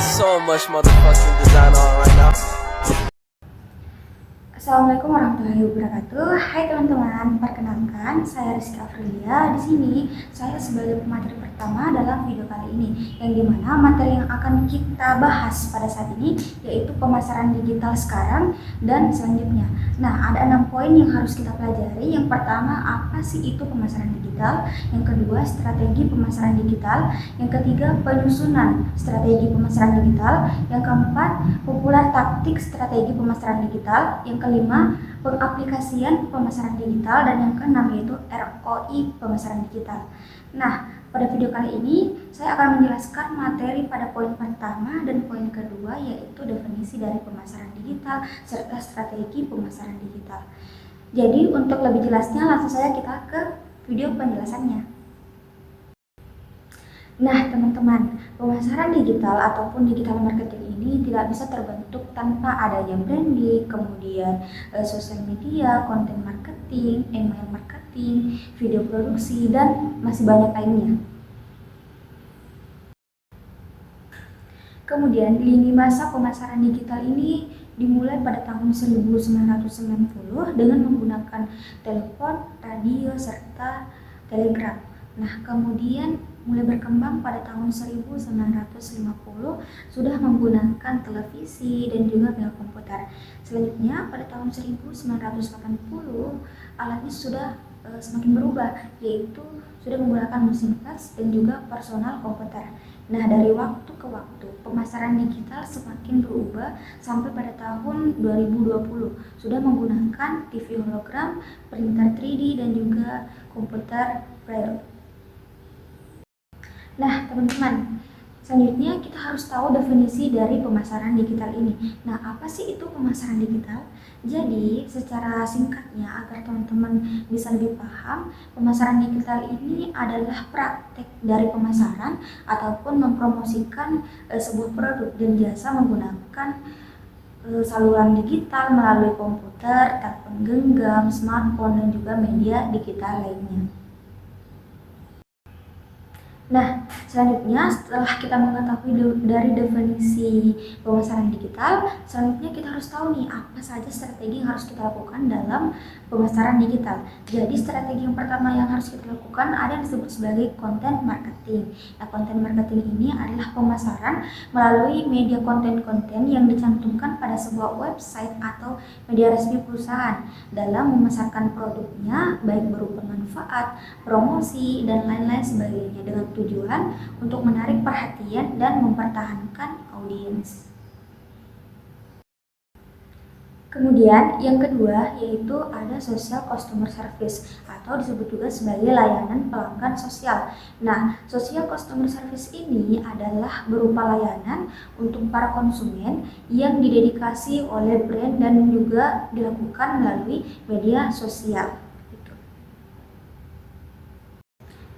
so much motherfucking design on right now. Assalamualaikum warahmatullahi wabarakatuh. Hai teman-teman, perkenalkan saya Rizky Afrilia. Di sini saya sebagai pemateri pertama dalam video kali ini, yang dimana materi yang akan kita bahas pada saat ini yaitu pemasaran digital sekarang dan selanjutnya. Nah, ada 6 poin yang harus kita pelajari. Yang pertama, apa sih itu pemasaran digital? Yang kedua, strategi pemasaran digital. Yang ketiga, penyusunan strategi pemasaran digital. Yang keempat, populer taktik strategi pemasaran digital. Yang kelima, pengaplikasian pemasaran digital. Dan yang keenam yaitu ROI pemasaran digital. Nah, pada video kali ini saya akan menjelaskan materi pada poin pertama dan poin kedua, yaitu definisi dari pemasaran digital serta strategi pemasaran digital. Jadi untuk lebih jelasnya langsung saja kita ke video penjelasannya. Nah teman-teman, pemasaran digital ataupun digital marketing ini tidak bisa terbentuk tanpa adanya branding, kemudian sosial media, konten marketing, email marketing, video produksi, dan masih banyak lainnya. Kemudian lini masa pemasaran digital ini dimulai pada tahun 1990 dengan menggunakan telepon, radio, serta telegram. Nah, kemudian mulai berkembang pada tahun 1950 sudah menggunakan televisi dan juga bel komputer. Selanjutnya pada tahun 1980 alatnya sudah semakin berubah, yaitu sudah menggunakan mesin fax dan juga personal komputer. Nah, dari waktu ke waktu, pemasaran digital semakin berubah sampai pada tahun 2020 sudah menggunakan TV hologram, printer 3D, dan juga komputer braille. Nah, teman-teman, selanjutnya kita harus tahu definisi dari pemasaran digital ini. Nah, apa sih itu pemasaran digital? Jadi, secara singkatnya agar teman-teman bisa lebih paham, pemasaran digital ini adalah praktek dari pemasaran ataupun mempromosikan sebuah produk dan jasa menggunakan saluran digital melalui komputer, telepon genggam, smartphone, dan juga media digital lainnya. Nah, selanjutnya setelah kita mengetahui dari definisi pemasaran digital, selanjutnya kita harus tahu nih apa saja strategi yang harus kita lakukan dalam pemasaran digital. Jadi strategi yang pertama yang harus kita lakukan ada yang disebut sebagai content marketing. Nah, content marketing ini adalah pemasaran melalui media konten-konten yang dicantumkan pada sebuah website atau media resmi perusahaan dalam memasarkan produknya, baik berupa manfaat, promosi, dan lain-lain sebagainya dengan tujuan untuk menarik perhatian dan mempertahankan audiens. Kemudian yang kedua yaitu ada social customer service atau disebut juga sebagai layanan pelanggan sosial. Nah, social customer service ini adalah berupa layanan untuk para konsumen yang didedikasi oleh brand dan juga dilakukan melalui media sosial.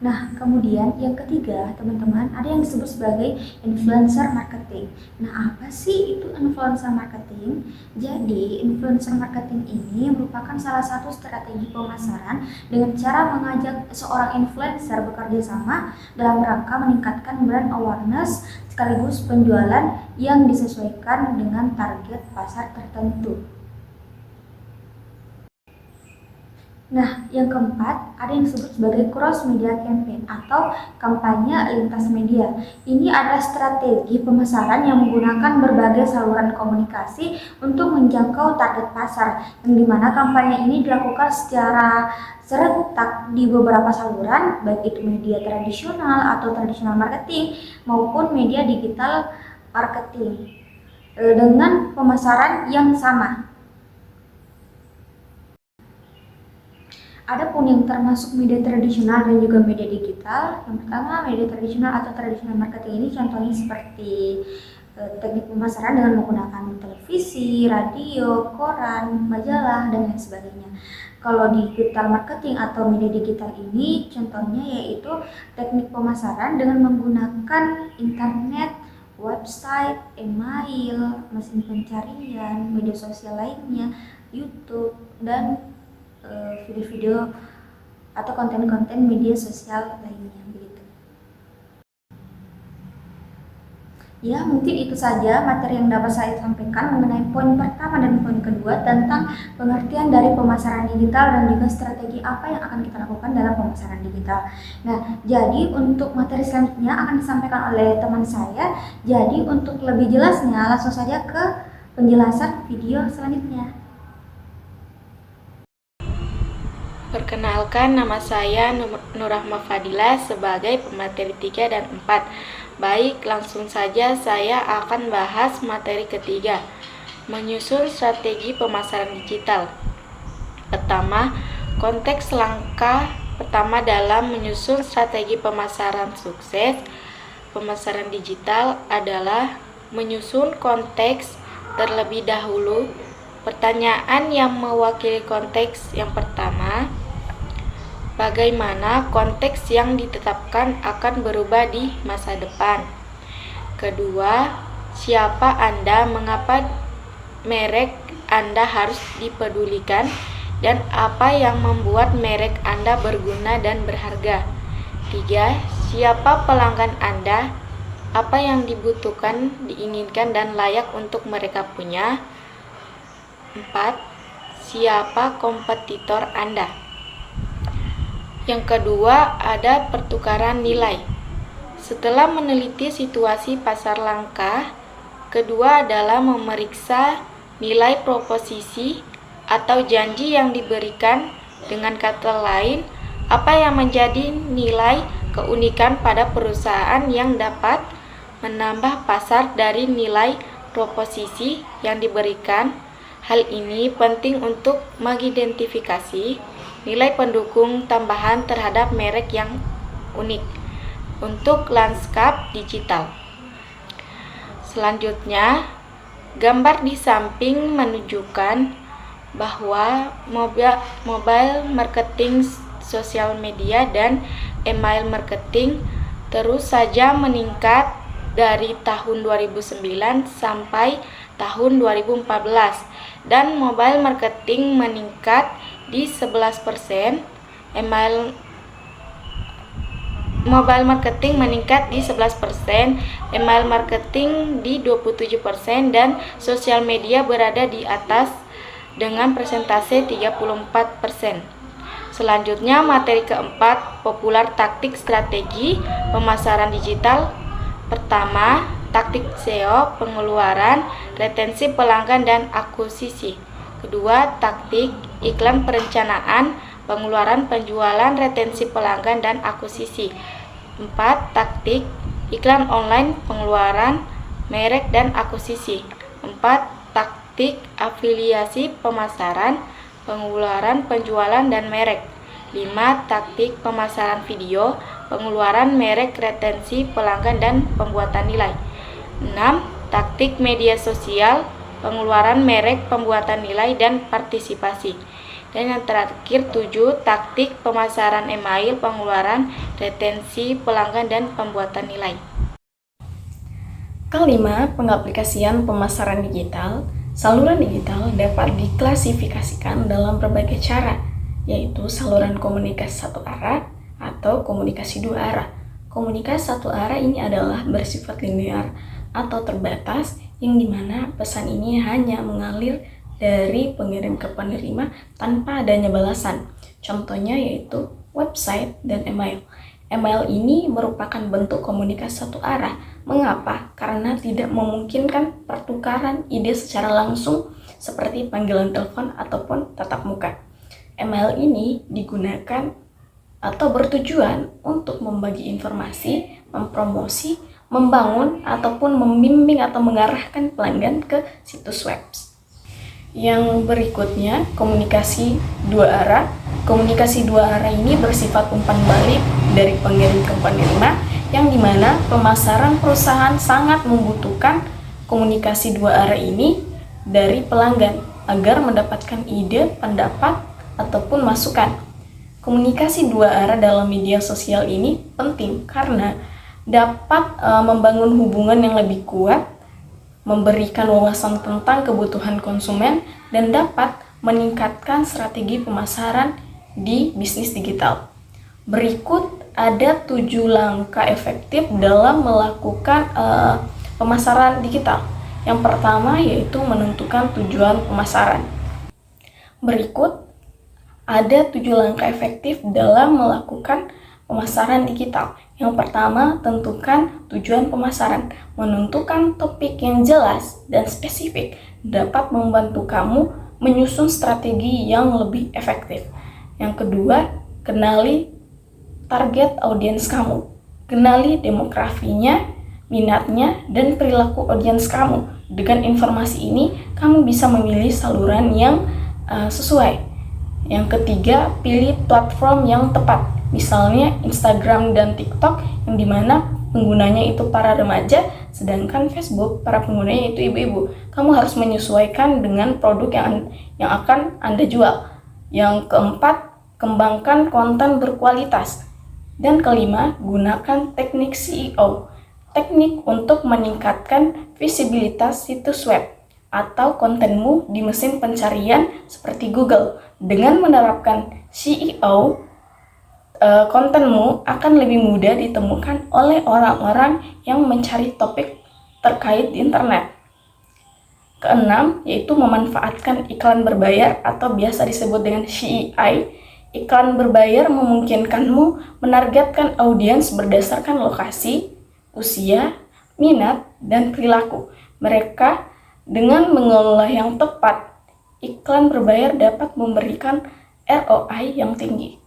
Nah, kemudian yang ketiga, teman-teman, ada yang disebut sebagai influencer marketing. Nah, apa sih itu influencer marketing? Jadi, influencer marketing ini merupakan salah satu strategi pemasaran dengan cara mengajak seorang influencer bekerja sama dalam rangka meningkatkan brand awareness sekaligus penjualan yang disesuaikan dengan target pasar tertentu. Nah, yang keempat, ada yang disebut sebagai cross media campaign atau kampanye lintas media. Ini adalah strategi pemasaran yang menggunakan berbagai saluran komunikasi untuk menjangkau target pasar, yang dimana kampanye ini dilakukan secara serentak di beberapa saluran, baik itu media tradisional atau tradisional marketing maupun media digital marketing dengan pemasaran yang sama. Adapun yang termasuk media tradisional dan juga media digital, yang pertama media tradisional atau tradisional marketing ini contohnya seperti teknik pemasaran dengan menggunakan televisi, radio, koran, majalah, dan lain sebagainya. Kalau digital marketing atau media digital ini contohnya yaitu teknik pemasaran dengan menggunakan internet, website, email, mesin pencarian, media sosial lainnya, YouTube, dan video-video atau konten-konten media sosial lainnya begitu. Ya, mungkin itu saja materi yang dapat saya sampaikan mengenai poin pertama dan poin kedua tentang pengertian dari pemasaran digital dan juga strategi apa yang akan kita lakukan dalam pemasaran digital. Nah, jadi untuk materi selanjutnya akan disampaikan oleh teman saya. Jadi untuk lebih jelasnya langsung saja ke penjelasan video selanjutnya. Perkenalkan, nama saya Nurrahma Fadila sebagai pemateri 3 dan 4. Baik, langsung saja saya akan bahas materi ketiga, menyusun strategi pemasaran digital. Pertama, konteks langkah pertama dalam menyusun strategi pemasaran sukses pemasaran digital adalah menyusun konteks terlebih dahulu. Pertanyaan yang mewakili konteks yang pertama, bagaimana konteks yang ditetapkan akan berubah di masa depan? Kedua, siapa Anda, mengapa merek Anda harus dipedulikan, dan apa yang membuat merek Anda berguna dan berharga? Tiga, siapa pelanggan Anda, apa yang dibutuhkan, diinginkan, dan layak untuk mereka punya? 4. Siapa kompetitor Anda? Yang kedua, ada pertukaran nilai. Setelah meneliti situasi pasar langka, kedua adalah memeriksa nilai proposisi atau janji yang diberikan. Dengan kata lain, apa yang menjadi nilai keunikan pada perusahaan yang dapat menambah pasar dari nilai proposisi yang diberikan. Hal ini penting untuk mengidentifikasi nilai pendukung tambahan terhadap merek yang unik untuk lanskap digital. Selanjutnya, gambar di samping menunjukkan bahwa mobile marketing, sosial media, dan email marketing terus saja meningkat dari tahun 2009 sampai tahun 2014, dan mobile marketing meningkat di 11%, mobile marketing meningkat di 11%, email marketing di 27%, dan sosial media berada di atas dengan persentase 34%. Selanjutnya, materi keempat, populer taktik strategi pemasaran digital. Pertama, taktik SEO, pengeluaran, retensi pelanggan, dan akuisisi. Kedua, taktik iklan perencanaan, pengeluaran, penjualan, retensi pelanggan, dan akuisisi. 4. Taktik iklan online, pengeluaran, merek, dan akuisisi. 4. Taktik afiliasi pemasaran, pengeluaran, penjualan, dan merek. 5. Taktik pemasaran video, pengeluaran, merek, retensi pelanggan, dan pembuatan nilai. 6. Taktik media sosial, pengeluaran, merek, pembuatan nilai, dan partisipasi. Dan yang terakhir 7. Taktik pemasaran email, pengeluaran, retensi pelanggan, dan pembuatan nilai. Kelima, pengaplikasian pemasaran digital. Saluran digital dapat diklasifikasikan dalam berbagai cara, yaitu saluran komunikasi satu arah atau komunikasi dua arah. Komunikasi satu arah ini adalah bersifat linear atau terbatas, yang dimana pesan ini hanya mengalir dari pengirim ke penerima tanpa adanya balasan. Contohnya yaitu website dan email. Email ini merupakan bentuk komunikasi satu arah. Mengapa? Karena tidak memungkinkan pertukaran ide secara langsung seperti panggilan telepon ataupun tatap muka. Email ini digunakan atau bertujuan untuk membagi informasi, mempromosi, membangun, ataupun membimbing atau mengarahkan pelanggan ke situs web. Yang berikutnya, komunikasi dua arah. Komunikasi dua arah ini bersifat umpan balik dari pengirim ke penerima, yang dimana pemasaran perusahaan sangat membutuhkan komunikasi dua arah ini dari pelanggan agar mendapatkan ide, pendapat, ataupun masukan. Komunikasi dua arah dalam media sosial ini penting karena dapat membangun hubungan yang lebih kuat, memberikan wawasan tentang kebutuhan konsumen, dan dapat meningkatkan strategi pemasaran di bisnis digital. Berikut ada 7 langkah efektif dalam melakukan pemasaran digital. Yang pertama yaitu menentukan tujuan pemasaran. Berikut ada 7 langkah efektif dalam melakukan pemasaran digital. Yang pertama, tentukan tujuan pemasaran. Menentukan topik yang jelas dan spesifik dapat membantu kamu menyusun strategi yang lebih efektif. Yang kedua, kenali target audiens kamu. Kenali demografinya, minatnya, dan perilaku audiens kamu. Dengan informasi ini, kamu bisa memilih saluran yang sesuai. Yang ketiga, pilih platform yang tepat. Misalnya Instagram dan TikTok yang dimana penggunanya itu para remaja, sedangkan Facebook para penggunanya itu ibu-ibu. Kamu harus menyesuaikan dengan produk yang akan Anda jual. Yang keempat, kembangkan konten berkualitas. Dan kelima, gunakan teknik SEO. Teknik untuk meningkatkan visibilitas situs web atau kontenmu di mesin pencarian seperti Google. Dengan menerapkan SEO, kontenmu akan lebih mudah ditemukan oleh orang-orang yang mencari topik terkait di internet. Keenam, yaitu memanfaatkan iklan berbayar atau biasa disebut dengan CPI. Iklan berbayar memungkinkanmu menargetkan audiens berdasarkan lokasi, usia, minat, dan perilaku mereka. Dengan mengelola yang tepat, iklan berbayar dapat memberikan ROI yang tinggi.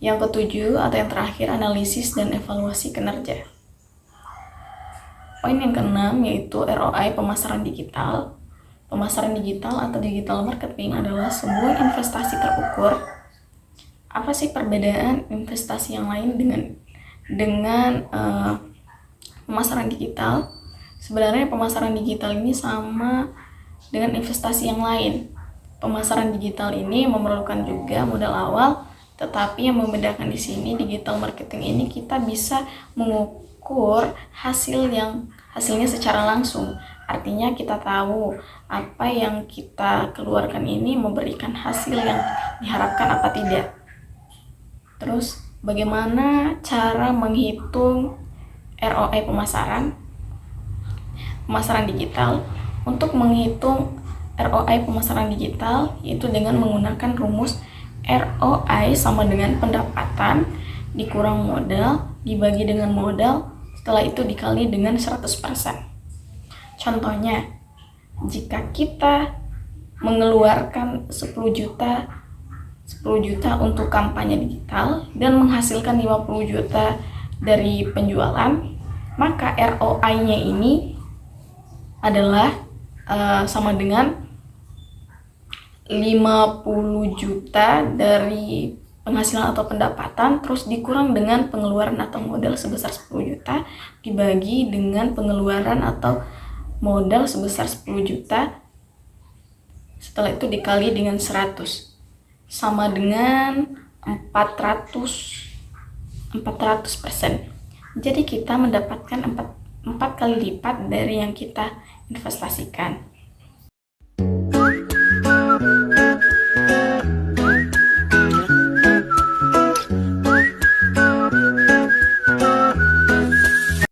Yang ketujuh atau yang terakhir, analisis dan evaluasi kinerja. Poin yang keenam yaitu ROI pemasaran digital. Pemasaran digital atau digital marketing adalah sebuah investasi terukur. Apa sih perbedaan investasi yang lain dengan pemasaran digital? Sebenarnya pemasaran digital ini sama dengan investasi yang lain. Pemasaran digital ini memerlukan juga modal awal, tetapi yang membedakan di sini digital marketing ini kita bisa mengukur hasilnya secara langsung. Artinya kita tahu apa yang kita keluarkan ini memberikan hasil yang diharapkan apa tidak. Terus bagaimana cara menghitung ROI pemasaran digital? Untuk menghitung ROI pemasaran digital yaitu dengan menggunakan rumus ROI sama dengan pendapatan dikurang modal dibagi dengan modal, setelah itu dikali dengan 100%. Contohnya, jika kita mengeluarkan 10 juta untuk kampanye digital dan menghasilkan 50 juta dari penjualan, maka ROI-nya ini adalah sama dengan 50 juta dari penghasilan atau pendapatan terus dikurang dengan pengeluaran atau modal sebesar 10 juta dibagi dengan pengeluaran atau modal sebesar 10 juta, setelah itu dikali dengan 100 sama dengan 400%. Jadi kita mendapatkan 4 kali lipat dari yang kita investasikan.